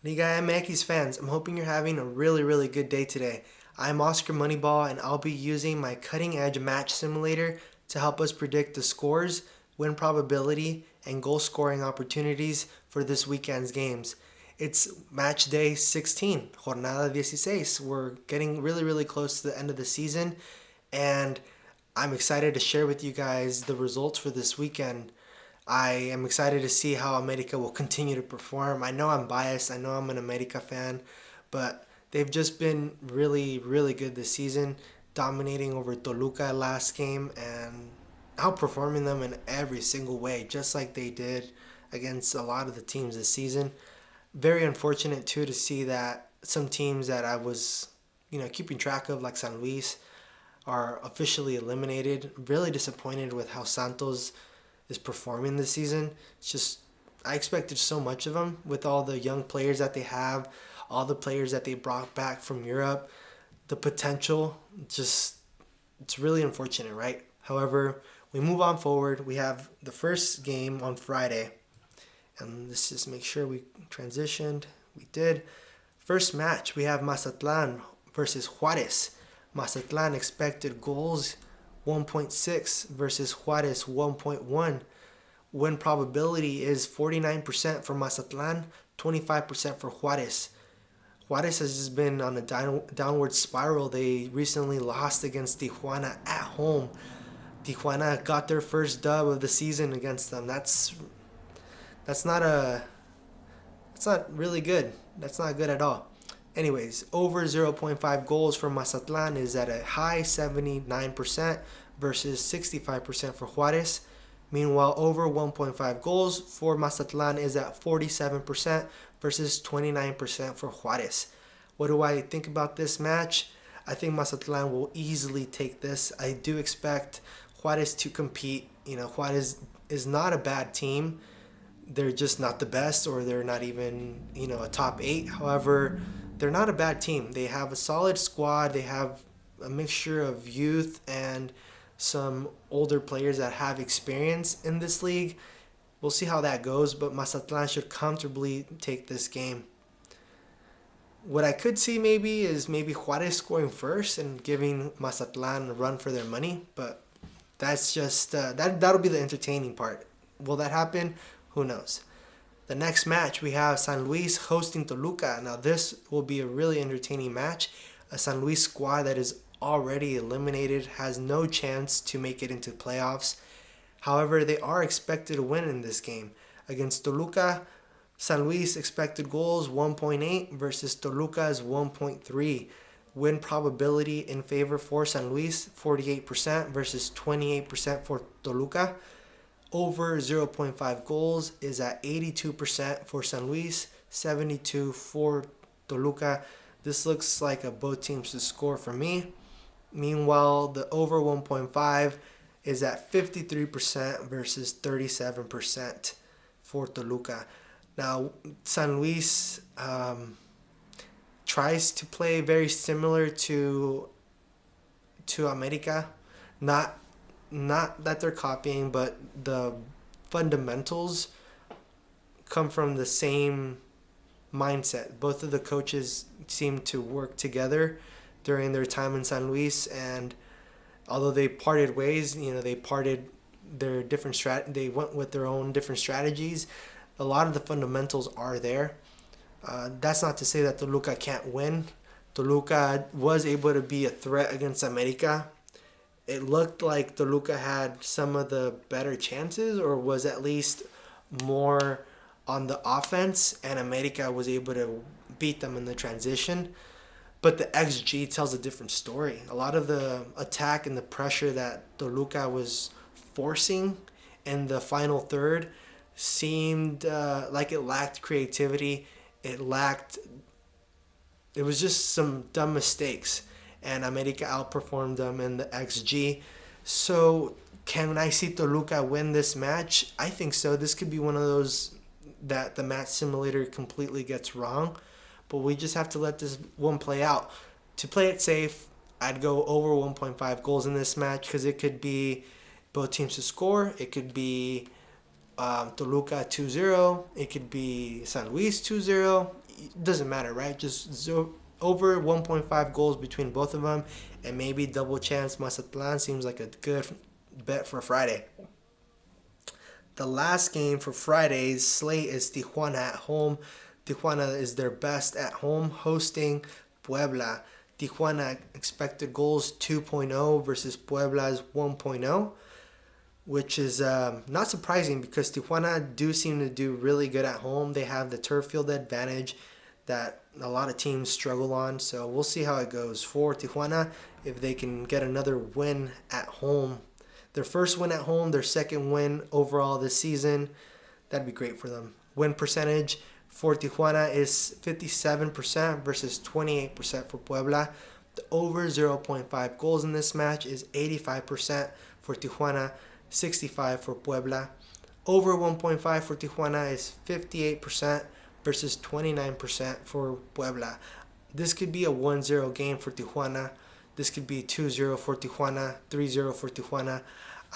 Liga MX fans, I'm hoping you're having a really good day today. I'm Oscar Moneyball and I'll be using my cutting edge match simulator to help us predict the scores, win probability, and goal scoring opportunities for this weekend's games. It's match day 16, Jornada 16. We're getting really close to the end of the season and I'm excited to share with you guys the results for this weekend. I am excited to see how America will continue to perform. I know I'm biased. I know I'm an America fan, but they've just been really good this season, dominating over Toluca last game and outperforming them in every single way, just like they did against a lot of the teams this season. Very unfortunate too to see that some teams that I was, keeping track of, like San Luis, are officially eliminated. Really disappointed with how Santos is performing this season. It's just I expected so much of them with all the young players that they have, all the players that they brought back from Europe. The potential, just it's really unfortunate, right? However, we move on forward. We have the first game on Friday, and let's just make sure we transitioned. We did. First match, we have Mazatlan versus Juarez. Mazatlan expected goals 1.6 versus Juarez 1.1. Win probability is 49% for Mazatlan, 25% for Juarez. Juarez has just been on a downward spiral. They recently lost against Tijuana at home. Tijuana got their first dub of the season against them. That's not a that's not really good. That's not good at all. Anyways, over 0.5 goals for Mazatlan is at a high 79% versus 65% for Juarez. Meanwhile, over 1.5 goals for Mazatlan is at 47% versus 29% for Juarez. What do I think about this match? I think Mazatlan will easily take this. I do expect Juarez to compete. Juarez is not a bad team. They're just not the best, or they're not even, a top 8. However, they're not a bad team. They have a solid squad. They have a mixture of youth and some older players that have experience in this league. We'll see how that goes, but Mazatlan should comfortably take this game. What I could see maybe Juarez scoring first and giving Mazatlan a run for their money, but that's just that'll be the entertaining part. Will that happen? Who knows? The next match, we have San Luis hosting Toluca. Now, this will be a really entertaining match. A San Luis squad that is already eliminated has no chance to make it into playoffs. However, they are expected to win in this game. Against Toluca, San Luis expected goals 1.8 versus Toluca's 1.3. Win probability in favor for San Luis, 48% versus 28% for Toluca. Over 0.5 goals is at 82% for San Luis, 72% for Toluca. This looks like a both teams to score for me. Meanwhile, the over 1.5 is at 53% versus 37% for Toluca. Now, San Luis tries to play very similar to America. Not that they're copying, but the fundamentals come from the same mindset. Both of the coaches seem to work together during their time in San Luis, and although they parted ways, they parted their different they went with their own different strategies. A lot of the fundamentals are there. That's not to say that Toluca can't win. Toluca was able to be a threat against America. It looked like Toluca had some of the better chances, or was at least more on the offense, and America was able to beat them in the transition. But the XG tells a different story. A lot of the attack and the pressure that Toluca was forcing in the final third seemed like it lacked creativity. It was just some dumb mistakes, and America outperformed them in the XG. So, can I see Toluca win this match? I think so. This could be one of those that the match simulator completely gets wrong, but we just have to let this one play out. To play it safe, I'd go over 1.5 goals in this match, because it could be both teams to score. It could be Toluca 2-0. It could be San Luis 2-0. it doesn't matter, right? Just over 1.5 goals between both of them, and maybe double chance Mazatlan seems like a good bet for Friday. The last game for Friday's slate is Tijuana at home. Tijuana is their best at home, hosting Puebla. Tijuana expected goals 2.0 versus Puebla's 1.0, which is not surprising because Tijuana do seem to do really good at home. They have the turf field advantage that a lot of teams struggle on. So we'll see how it goes for Tijuana if they can get another win at home. Their first win at home, their second win overall this season. That'd be great for them. Win percentage for Tijuana is 57% versus 28% for Puebla. The over 0.5 goals in this match is 85% for Tijuana, 65% for Puebla. Over 1.5 for Tijuana is 58% versus 29% for Puebla. This could be a 1-0 game for Tijuana. This could be 2-0 for Tijuana, 3-0 for Tijuana.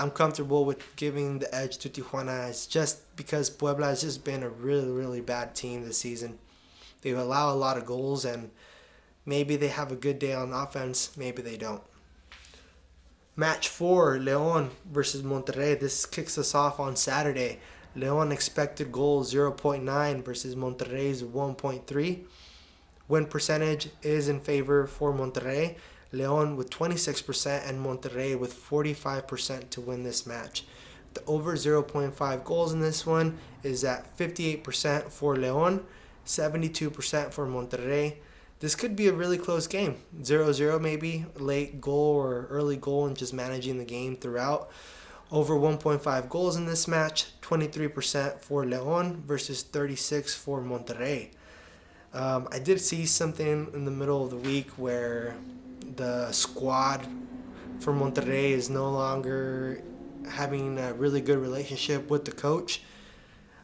I'm comfortable with giving the edge to Tijuana. It's just because Puebla has just been a really, really bad team this season. They allow a lot of goals, and maybe they have a good day on offense, maybe they don't. Match 4, León versus Monterrey. This kicks us off on Saturday. León expected goals 0.9 versus Monterrey's 1.3. Win percentage is in favor for Monterrey. León with 26% and Monterrey with 45% to win this match. The over 0.5 goals in this one is at 58% for León, 72% for Monterrey. This could be a really close game. 0-0 maybe, late goal or early goal, and just managing the game throughout. Over 1.5 goals in this match, 23% for León versus 36% for Monterrey. I did see something in the middle of the week where the squad for Monterrey is no longer having a really good relationship with the coach.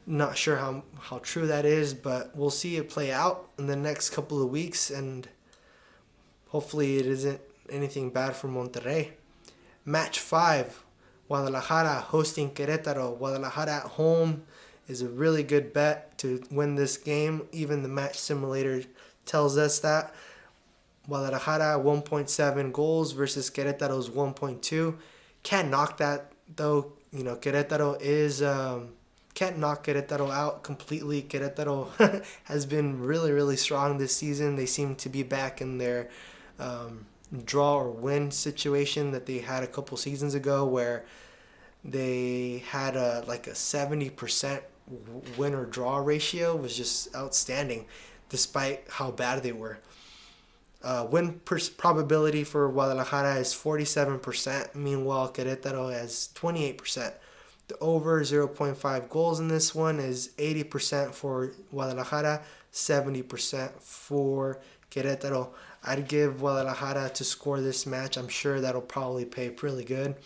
Not sure how true that is, but we'll see it play out in the next couple of weeks, and hopefully it isn't anything bad for Monterrey. Match 5, Guadalajara hosting Querétaro. Guadalajara at home is a really good bet to win this game. Even the match simulator tells us that. Guadalajara 1.7 goals versus Querétaro's 1.2. Can't knock that though. Querétaro is can't knock Querétaro out completely. Querétaro has been really, really strong this season. They seem to be back in their draw or win situation that they had a couple seasons ago, where they had a 70% win or draw ratio. It was just outstanding despite how bad they were. Win probability for Guadalajara is 47%. Meanwhile, Querétaro has 28%. The over 0.5 goals in this one is 80% for Guadalajara, 70% for Querétaro. I'd give Guadalajara to score this match. I'm sure that'll probably pay pretty good.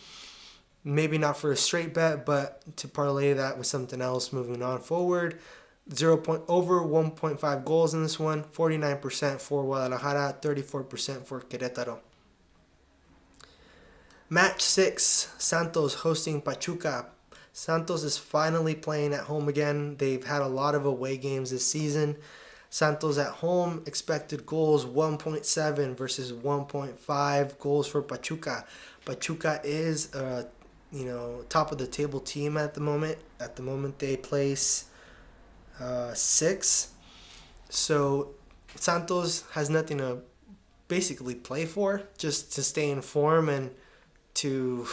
Maybe not for a straight bet, but to parlay that with something else moving on forward. Over 1.5 goals in this one, 49% for Guadalajara, 34% for Querétaro. Match 6, Santos hosting Pachuca. Santos is finally playing at home again. They've had a lot of away games this season. Santos at home, expected goals 1.7 versus 1.5 goals for Pachuca. Pachuca is top of the table team at the moment. At the moment they place 6. So Santos has nothing to basically play for, just to stay in form and to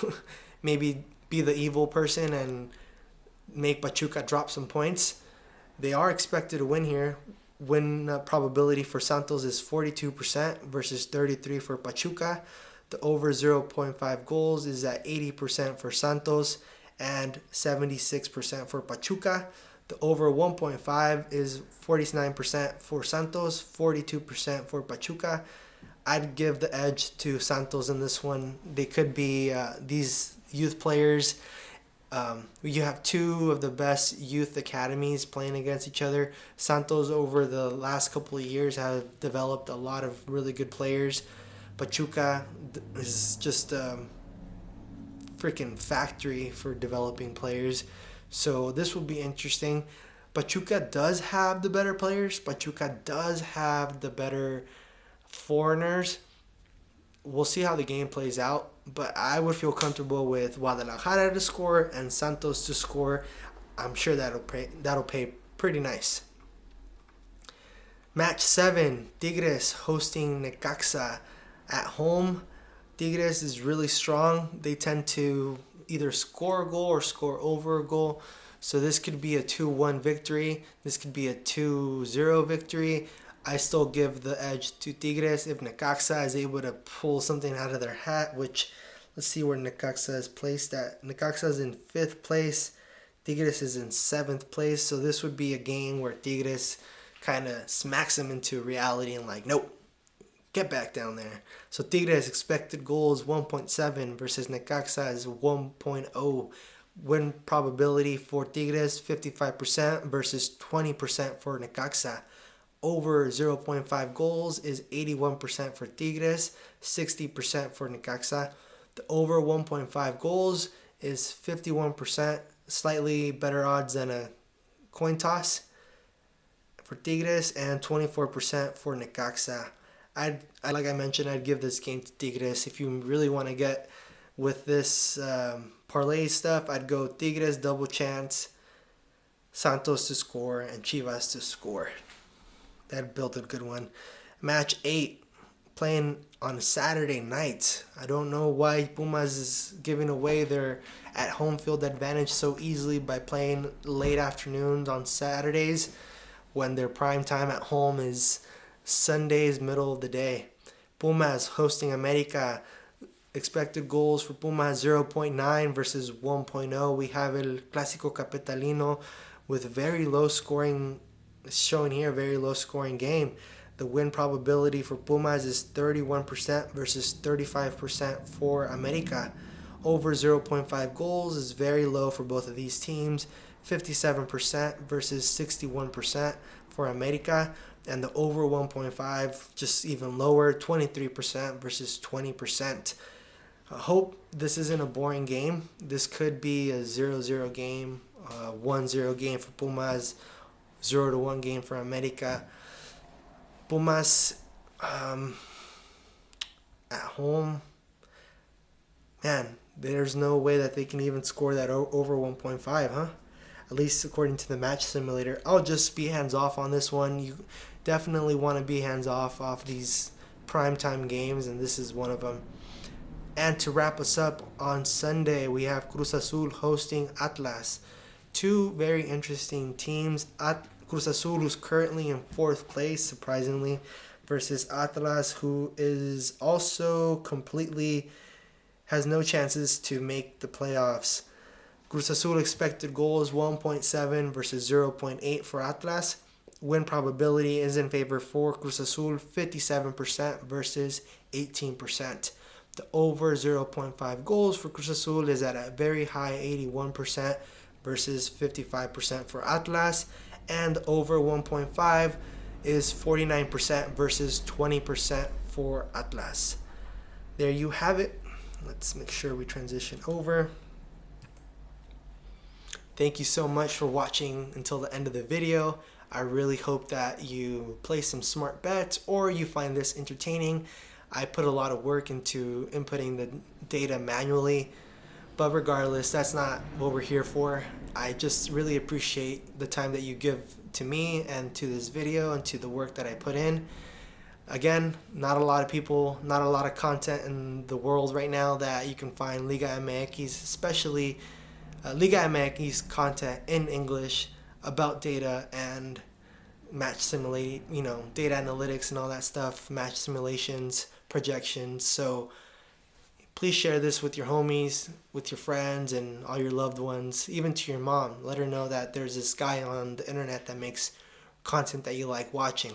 maybe be the evil person and make Pachuca drop some points. They are expected to win here. Win probability for Santos is 42% versus 33% for Pachuca. The over 0.5 goals is at 80% for Santos and 76% for Pachuca. The over 1.5 is 49% for Santos, 42% for Pachuca. I'd give the edge to Santos in this one. They could be these youth players. You have two of the best youth academies playing against each other. Santos over the last couple of years have developed a lot of really good players. Pachuca is just a freaking factory for developing players. So this will be interesting. Pachuca does have the better players. Pachuca does have the better foreigners. We'll see how the game plays out, but I would feel comfortable with Guadalajara to score and Santos to score. I'm sure that'll pay pretty nice. Match 7, Tigres hosting Necaxa at home. Tigres is really strong. They tend to either score a goal or score over a goal. So this could be a 2-1 victory. This could be a 2-0 victory. I still give the edge to Tigres if Necaxa is able to pull something out of their hat, which let's see where Necaxa is placed at. Necaxa is in 5th place. Tigres is in 7th place. So this would be a game where Tigres kind of smacks them into reality and like, nope, get back down there. So Tigres expected goals 1.7 versus Necaxa is 1.0. Win probability for Tigres 55% versus 20% for Necaxa. Over 0.5 goals is 81% for Tigres, 60% for Necaxa. The over 1.5 goals is 51%, slightly better odds than a coin toss for Tigres, and 24% for Necaxa. Like I mentioned, I'd give this game to Tigres. If you really want to get with this parlay stuff, I'd go Tigres double chance, Santos to score, and Chivas to score. That'd build a good one. Match 8, playing on Saturday night. I don't know why Pumas is giving away their at-home field advantage so easily by playing late afternoons on Saturdays when their prime time at home is Sundays, middle of the day. Pumas hosting America. Expected goals for Pumas 0.9 versus 1.0. We have El Clásico Capitalino with very low scoring, showing here, very low scoring game. The win probability for Pumas is 31% versus 35% for America. Over 0.5 goals is very low for both of these teams, 57% versus 61% for America. And the over 1.5 just even lower, 23% versus 20%. I hope this isn't a boring game. This could be a 0-0 game, 1-0 game for Pumas, 0-1 game for America. Pumas at home, man, there's no way that they can even score that over 1.5, huh? At least according to the match simulator. I'll just be hands off on this one. You definitely want to be hands off these primetime games, and this is one of them. And to wrap us up, on Sunday we have Cruz Azul hosting Atlas. Two very interesting teams. Cruz Azul, who's currently in 4th place, surprisingly, versus Atlas, who is also completely has no chances to make the playoffs. Cruz Azul expected goals 1.7 versus 0.8 for Atlas. Win probability is in favor for Cruz Azul, 57% versus 18%. The over 0.5 goals for Cruz Azul is at a very high 81% versus 55% for Atlas. And over 1.5 is 49% versus 20% for Atlas. There you have it. Let's make sure we transition over. Thank you so much for watching until the end of the video. I really hope that you play some smart bets or you find this entertaining. I put a lot of work into inputting the data manually, but regardless, that's not what we're here for. I just really appreciate the time that you give to me and to this video and to the work that I put in. Again, not a lot of people, not a lot of content in the world right now that you can find Liga MX, especially Liga MX content in English about data and match simulate, data analytics and all that stuff, match simulations, projections. So please share this with your homies, with your friends, and all your loved ones, even to your mom. Let her know that there's this guy on the internet that makes content that you like watching.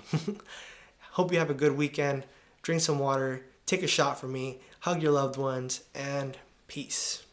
Hope you have a good weekend. Drink some water, take a shot for me, hug your loved ones, and peace.